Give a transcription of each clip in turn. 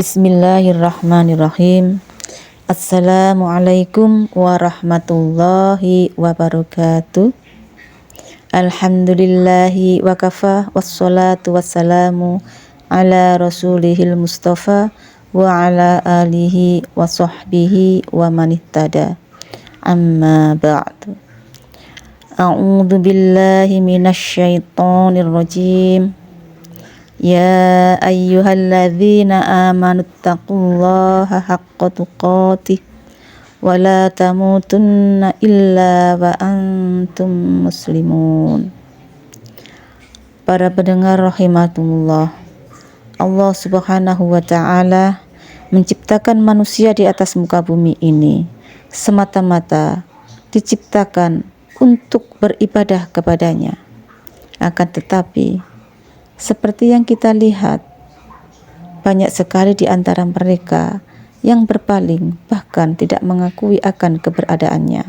Bismillahirrahmanirrahim. Assalamualaikum warahmatullahi wabarakatuh. Alhamdulillahi wa kafa, wassalatu wassalamu ala rasulihil mustafa wa ala alihi wa sahbihi wa manihtada. Amma ba'du. A'udzu billahi minasy syaithanir rajim. Ya ayyuhalladzina amanu taqullaha haqqa tuqatih wa la tamutunna illa wa antum muslimun. Para pendengar rahimakumullah, Allah Subhanahu wa ta'ala menciptakan manusia di atas muka bumi ini semata-mata diciptakan untuk beribadah kepadanya. Akan tetapi seperti yang kita lihat, banyak sekali di antara mereka yang berpaling, bahkan tidak mengakui akan keberadaannya.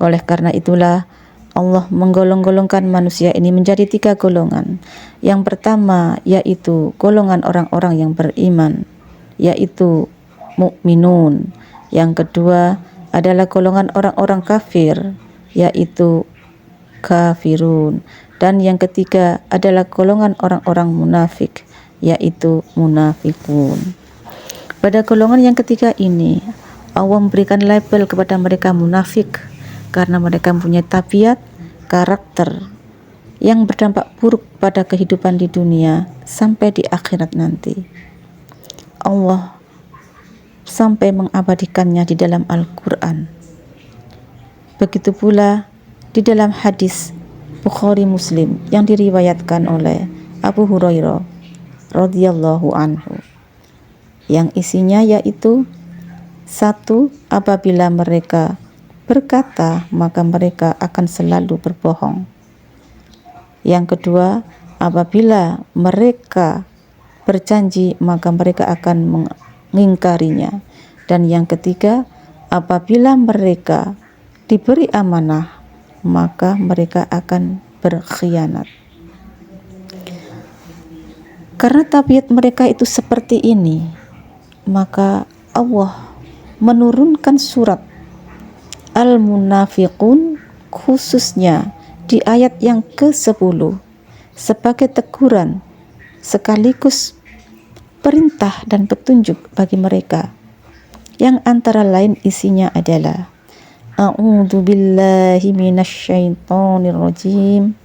Oleh karena itulah Allah menggolong-golongkan manusia ini menjadi 3 golongan. Yang pertama yaitu golongan orang-orang yang beriman, yaitu mukminun. Yang kedua adalah golongan orang-orang kafir, yaitu kafirun. Dan yang ketiga adalah golongan orang-orang munafik, yaitu munafikun. Pada golongan yang ketiga ini, Allah memberikan label kepada mereka munafik karena mereka mempunyai tabiat, karakter yang berdampak buruk pada kehidupan di dunia sampai di akhirat nanti. Allah sampai mengabadikannya di dalam Al-Quran. Begitu pula di dalam hadis Bukhari Muslim yang diriwayatkan oleh Abu Hurairah radhiyallahu anhu, yang isinya yaitu: 1. Apabila mereka berkata, maka mereka akan selalu berbohong. Yang kedua, apabila mereka berjanji, maka mereka akan mengingkarinya. Dan yang ketiga, apabila mereka diberi amanah, maka mereka akan berkhianat. Karena tabiat mereka itu seperti ini, maka Allah menurunkan surat Al-Munafiqun khususnya di ayat yang ke-10 sebagai teguran sekaligus perintah dan petunjuk bagi mereka, yang antara lain isinya adalah: A'udzu billahi minasy syaithanir rajim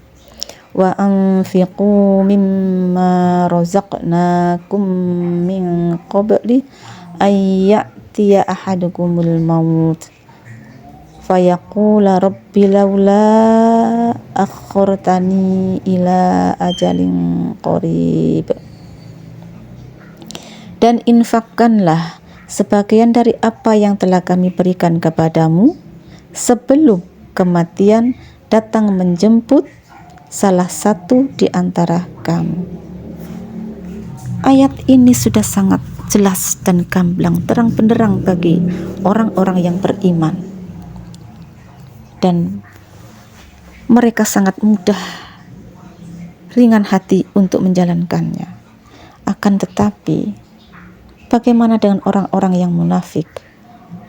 wa anfiqu mimma razaqnakum min qabli ay ya'tiya ahadukumul maut fayaqula rabbi laula akhartani ila ajalin qarib. Dan infakkanlah sebagian dari apa yang telah kami berikan kepadamu sebelum kematian datang menjemput salah satu di antara kamu. Ayat ini sudah sangat jelas dan gamblang, terang benderang bagi orang-orang yang beriman, dan mereka sangat mudah, ringan hati untuk menjalankannya. Akan tetapi bagaimana dengan orang-orang yang munafik?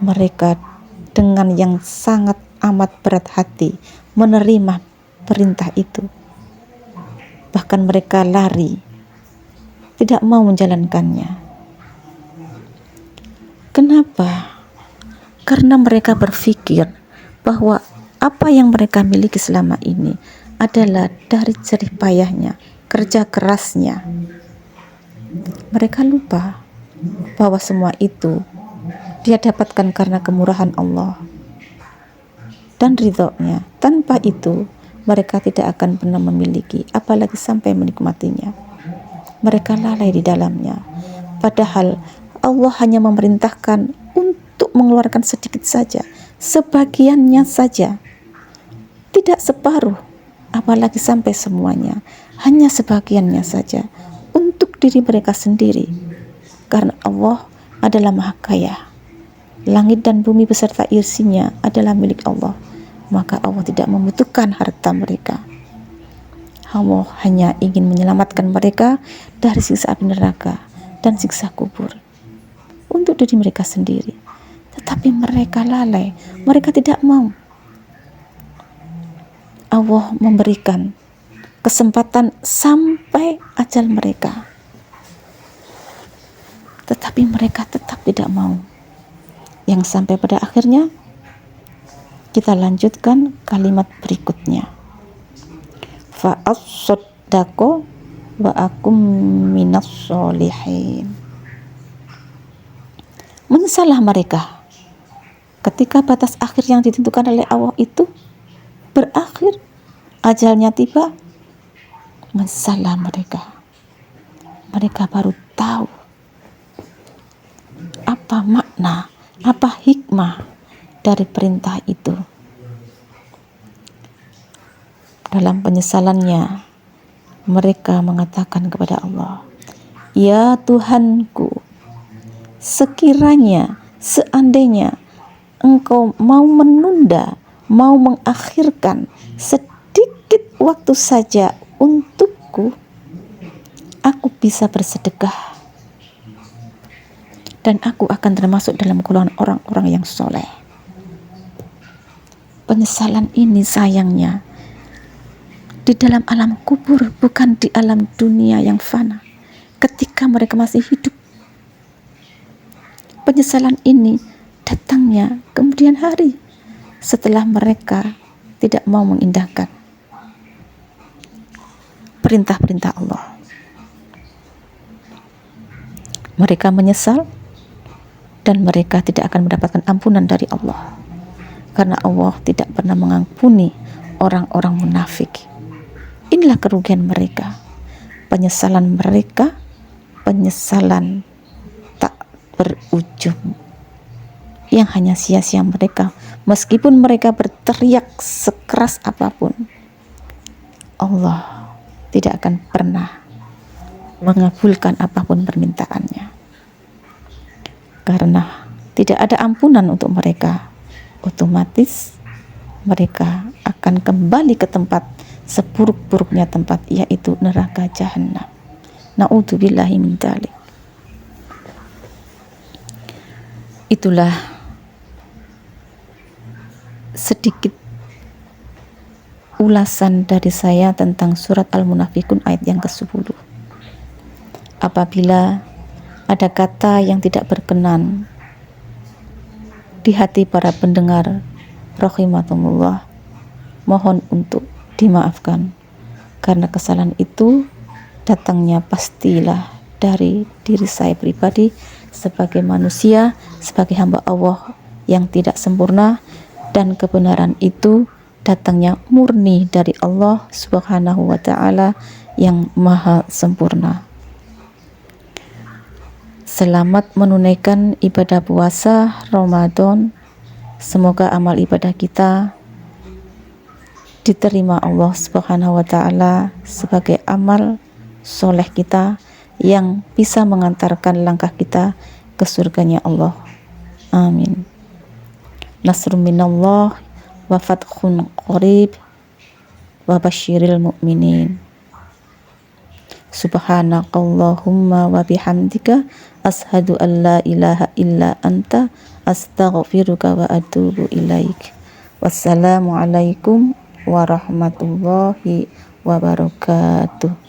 Mereka dengan yang sangat amat berat hati menerima perintah itu. Bahkan mereka lari, tidak mau menjalankannya. Kenapa? Karena mereka berpikir bahwa apa yang mereka miliki selama ini adalah dari jerih payahnya, kerja kerasnya. Mereka lupa bahwa semua itu dia dapatkan karena kemurahan Allah dan ridhonya. Tanpa itu mereka tidak akan pernah memiliki, apalagi sampai menikmatinya. Mereka lalai di dalamnya. Padahal Allah hanya memerintahkan untuk mengeluarkan sedikit saja, sebagiannya saja, tidak separuh, apalagi sampai semuanya, hanya sebagiannya saja untuk diri mereka sendiri. Karena Allah adalah Maha Kaya, langit dan bumi beserta isinya adalah milik Allah, maka Allah tidak membutuhkan harta mereka. Allah hanya ingin menyelamatkan mereka dari siksa api neraka dan siksa kubur. untuk diri mereka sendiri. Tetapi mereka lalai, mereka tidak mau. Allah memberikan kesempatan sampai ajal mereka, tetapi mereka tetap tidak mau. Yang sampai pada akhirnya kita lanjutkan kalimat berikutnya. Fa'as-saddaqo wa akum minas sholihin. Menyesallah mereka ketika batas akhir yang ditentukan oleh Allah itu berakhir, ajalnya tiba. Menyesallah mereka baru tahu apa makna, apa hikmah dari perintah itu. Dalam penyesalannya mereka mengatakan kepada Allah, ya Tuhanku, sekiranya, seandainya Engkau mau menunda, mau mengakhirkan sedikit waktu saja untukku, aku bisa bersedekah dan aku akan termasuk dalam golongan orang-orang yang soleh. Penyesalan ini sayangnya di dalam alam kubur, bukan di alam dunia yang fana. Ketika mereka masih hidup, penyesalan ini datangnya kemudian hari setelah mereka tidak mau mengindahkan perintah-perintah Allah. Mereka menyesal dan mereka tidak akan mendapatkan ampunan dari Allah, karena Allah tidak pernah mengampuni orang-orang munafik. Inilah kerugian mereka. Penyesalan mereka, penyesalan tak berujung, yang hanya sia-sia mereka. Meskipun mereka berteriak sekeras apapun, Allah tidak akan pernah mengabulkan apapun permintaannya, karena tidak ada ampunan untuk mereka. Otomatis mereka akan kembali ke tempat seburuk-buruknya tempat, yaitu neraka jahanam. Na'udzubillahi min dzalik. Itulah sedikit ulasan dari saya tentang surat Al-Munafikun ayat yang ke-10. Apabila ada kata yang tidak berkenan di hati para pendengar rahimakumullah, mohon untuk dimaafkan, karena kesalahan itu datangnya pastilah dari diri saya pribadi sebagai manusia, sebagai hamba Allah yang tidak sempurna, dan kebenaran itu datangnya murni dari Allah Subhanahu wa ta'ala yang maha sempurna. Selamat menunaikan ibadah puasa Ramadan. Semoga amal ibadah kita diterima Allah Subhanahu wa ta'ala sebagai amal soleh kita yang bisa mengantarkan langkah kita ke surganya Allah. Amin. Nasrun minallah wa fathun qarib wa basyiril mu'minin. Subhanakallahumma wa bihamdika ashhadu an la ilaha illa anta astaghfiruka wa atubu ilaik. Wassalamualaikum warahmatullahi wabarakatuh.